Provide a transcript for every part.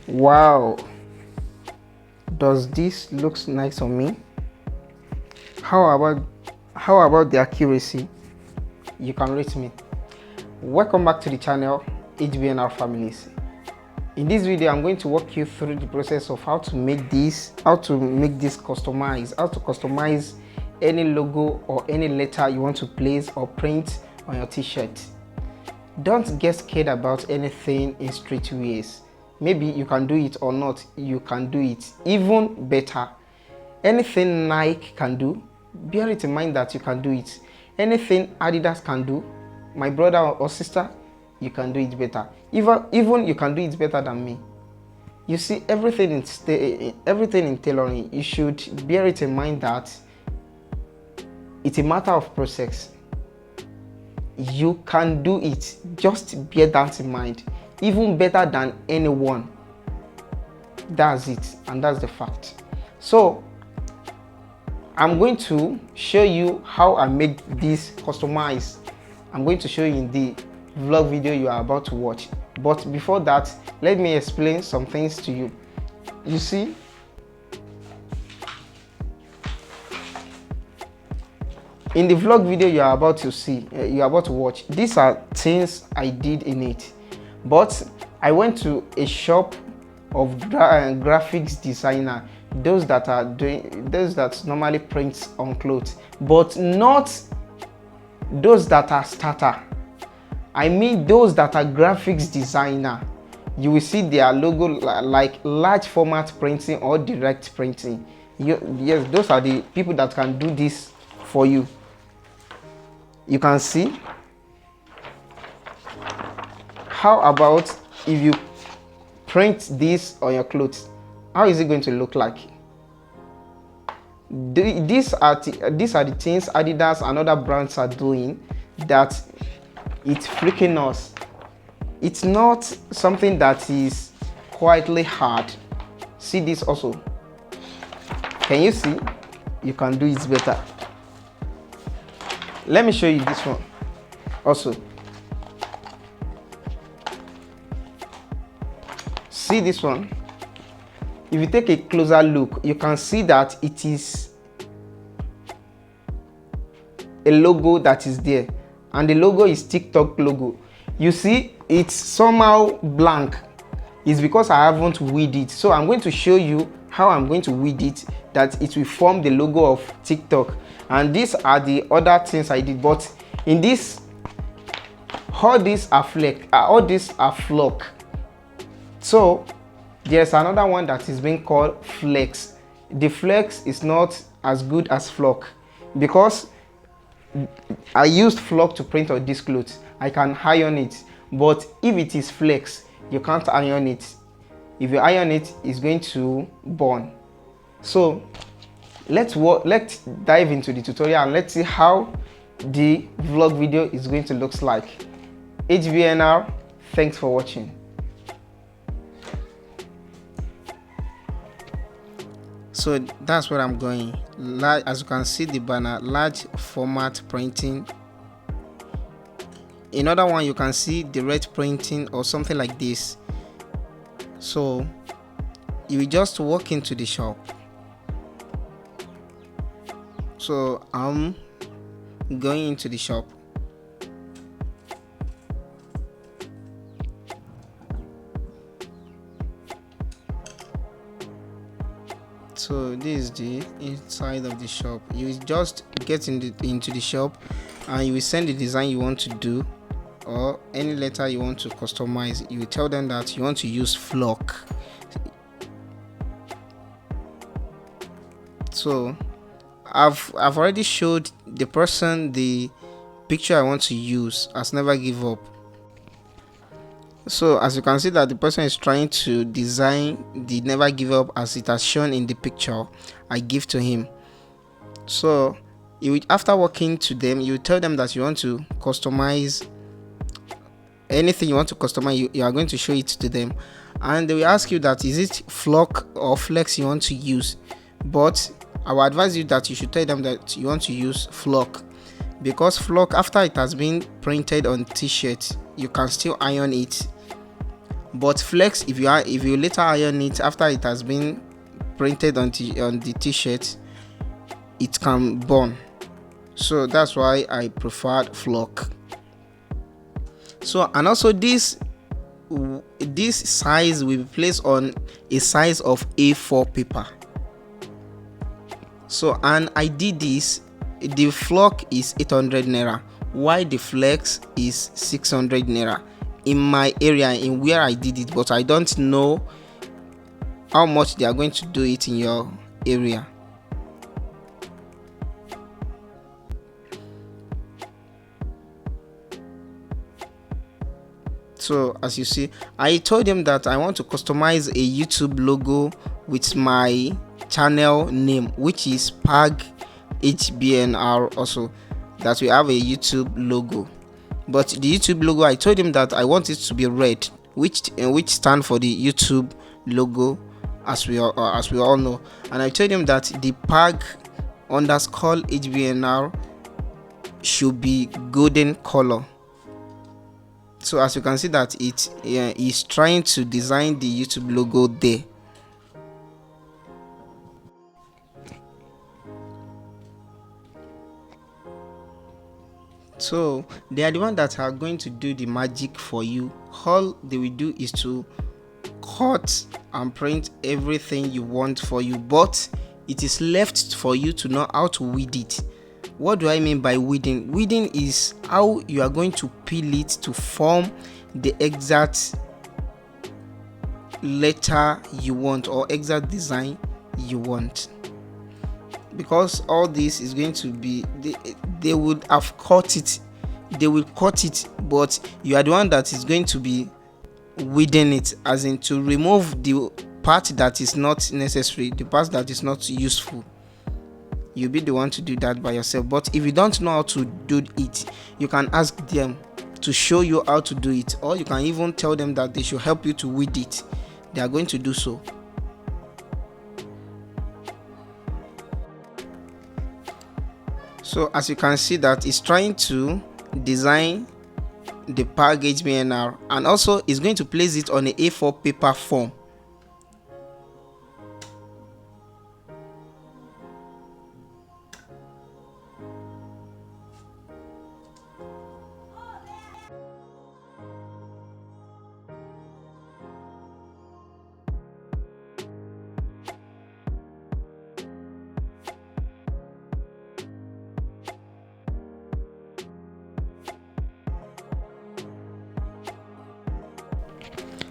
Wow, does this looks nice on me? How about the accuracy? You can rate me. Welcome back to the channel, HBNR Families. In this video, I'm going to walk you through the process of how to make this customized, how to customize any logo or any letter you want to place or print on your t-shirt. Don't get scared about anything in street ways. Maybe you can do it or not, you can do it even better. Anything Nike can do, bear it in mind that you can do it. Anything Adidas can do, my brother or sister, you can do it better. Even you can do it better than me. You see, everything in tailoring, you should bear it in mind that it's a matter of process. You can do it, just bear that in mind. Even better than anyone. That's it, and that's the fact. So I'm going to show you how I make this customized. I'm going to show you in the vlog video you are about to watch. But before that, let me explain some things to you. You see, in the vlog video you are about to watch, these are things I did in it. But I went to a shop of graphics designer, those that normally print on clothes, but not those that are starter. I mean those that are graphics designer. You will see their logo like large format printing or direct printing. Yes, those are the people that can do this for you. You can see. How about if you print this on your clothes? How is it going to look like? These are the things Adidas and other brands are doing that it's freaking us. It's not something that is quietly hard. See this also. Can you see? You can do it better. Let me show you this one also. See this one. If you take a closer look, you can see that it is a logo that is there, and the logo is TikTok logo. You see, it's somehow blank. It's because I haven't weed it. So I'm going to show you how I'm going to weed it, that it will form the logo of TikTok. And these are the other things I did. But in this, all these are flock. So there's another one that is being called flex. The flex is not as good as flock because I used flock to print on this clothes. I can iron it, but if it is flex, you can't iron it. If you iron it, it's going to burn. So let's dive into the tutorial and let's see how the vlog video is going to look like. HBNR, thanks for watching. So that's where I'm going. As you can see the banner, large format printing. Another one you can see direct printing or something like this. So you will just walk into the shop. So I'm going into the shop. So this is the inside of the shop. You just get into the shop and you will send the design you want to do or any letter you want to customize. You will tell them that you want to use flock. So I've already showed the person the picture I want to use as Never Give Up. So as you can see that the person is trying to design the Never Give Up as it has shown in the picture I give to him. So after working to them, you tell them that you want to customize anything you want to customize. You are going to show it to them, and they will ask you that is it flock or flex you want to use. But I will advise you that you should tell them that you want to use flock, because flock, after it has been printed on t-shirt, you can still iron it. But flex, if you later iron it after it has been printed on the t-shirt, it can burn. So that's why I preferred flock. So, and also this size will be placed on a size of A4 paper. So, and I did this. The flock is 800 naira, while the flex is 600 naira in my area, in where I did it, but I don't know how much they are going to do it in your area. So as you see, I told them that I want to customize a YouTube logo with my channel name, which is PAG HBNR, also that we have a YouTube logo. But the YouTube logo, I told him that I want it to be red, which stand for the YouTube logo, as we all know. And I told him that the PAG underscore HBNR should be golden color. So as you can see that it is trying to design the YouTube logo there. So they are the one that are going to do the magic for you. All they will do is to cut and print everything you want for you, but it is left for you to know how to weed it. What do I mean by weeding? Weeding is how you are going to peel it to form the exact letter you want or exact design you want. Because all this is going to be, they would have cut it, they will cut it, but you are the one that is going to be weeding it, as in to remove the part that is not necessary, the part that is not useful. You'll be the one to do that by yourself. But if you don't know how to do it, you can ask them to show you how to do it, or you can even tell them that they should help you to weed it. They are going to do so. So as you can see that it's trying to design the PAG HBNR, and also it's going to place it on a A4 paper form.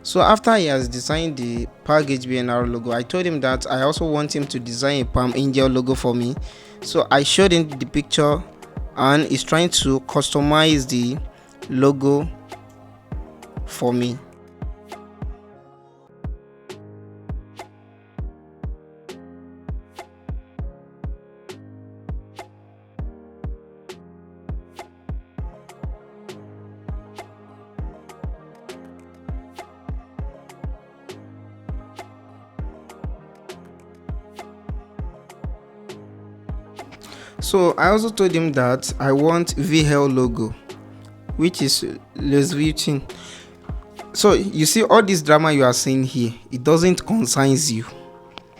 So after he has designed the PAG HBNR logo, I told him that I also want him to design a Palm Angel logo for me. So I showed him the picture, and he's trying to customize the logo for me. So I also told him that I want VL logo, which is Les Vuitton. So you see, all this drama you are seeing here, it doesn't concern you.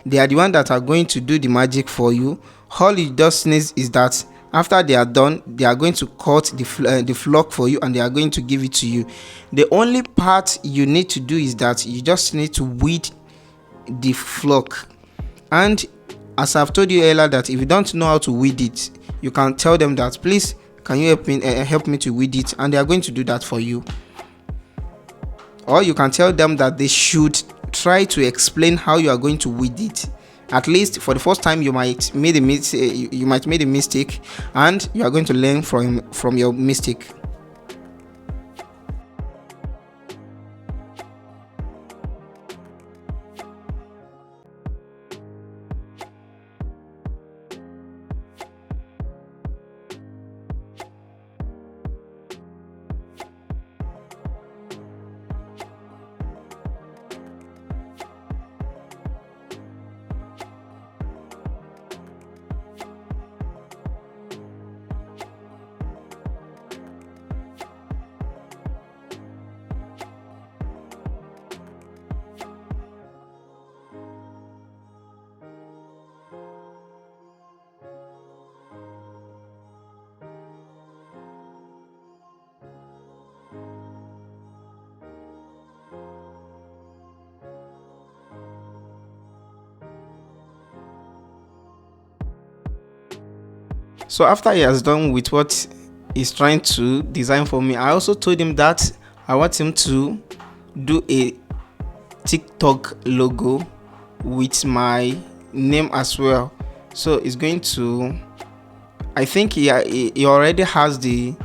They are the one that are going to do the magic for you. All it just needs is that after they are done, they are going to cut the flock for you, and they are going to give it to you. The only part you need to do is that you just need to weed the flock. And as I've told you earlier, that if you don't know how to weed it, you can tell them that, please, can you help me to weed it, and they are going to do that for you. Or you can tell them that they should try to explain how you are going to weed it. At least for the first time, you might made a mistake, and you are going to learn from your mistake. So after he has done with what he's trying to design for me, I also told him that I want him to do a TikTok logo with my name as well. So it's going to, I think he already has the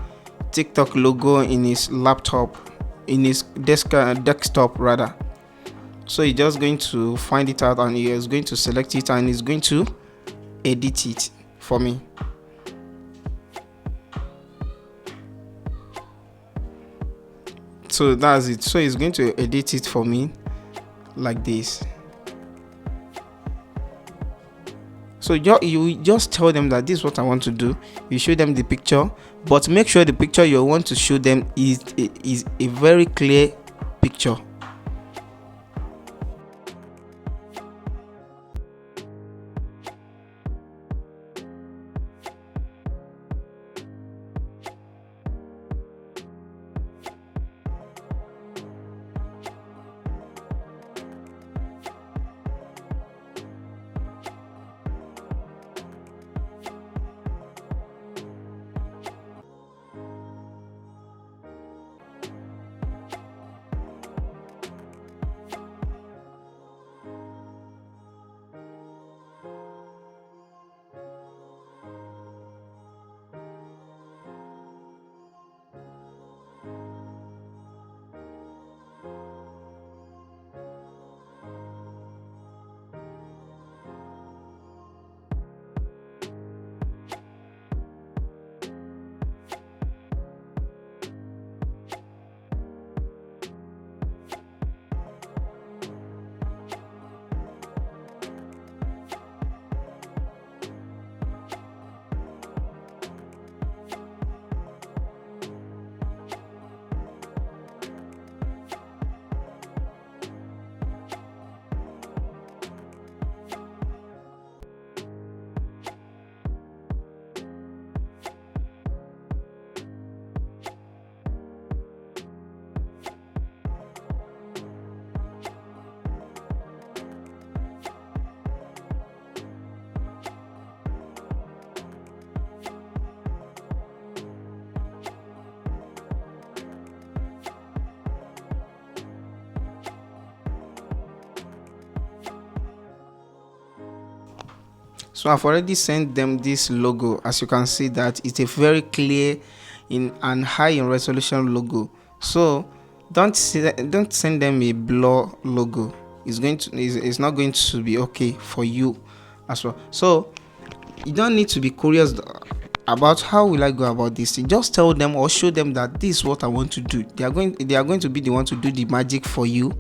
TikTok logo in his laptop, in his desktop rather. So he's just going to find it out and he is going to select it and he's going to edit it for me. So that's it. So he's going to edit it for me like this. So you just tell them that this is what I want to do. You show them the picture, but make sure the picture you want to show them is a very clear picture. So I've already sent them this logo. As you can see that it's a very clear in and high in resolution logo. So don't send them a blur logo. It's not going to be okay for you as well. So you don't need to be curious about how will I go about this. You just tell them or show them that this is what I want to do. They are going to be the one to do the magic for you.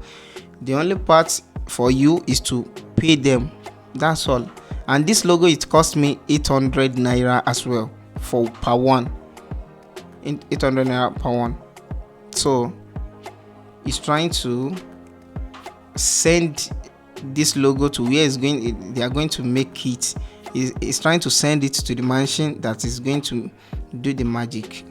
The only part for you is to pay them. That's all. And this logo, it cost me 800 naira as well for per one. 800 naira per one. So it's trying to send this logo to where it's going. They are going to make it. It's trying to send it to the machine that is going to do the magic.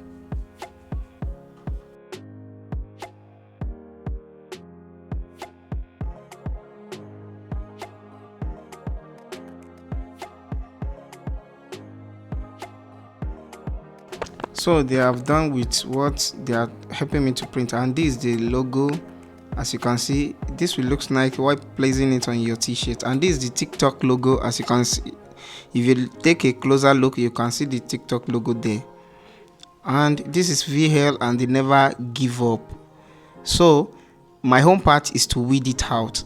So they have done with what they are helping me to print, and this is the logo. As you can see, this will look nice while placing it on your t-shirt, and this is the TikTok logo. As you can see, if you take a closer look, you can see the TikTok logo there. And this is VL and they never give up. So my home part is to weed it out.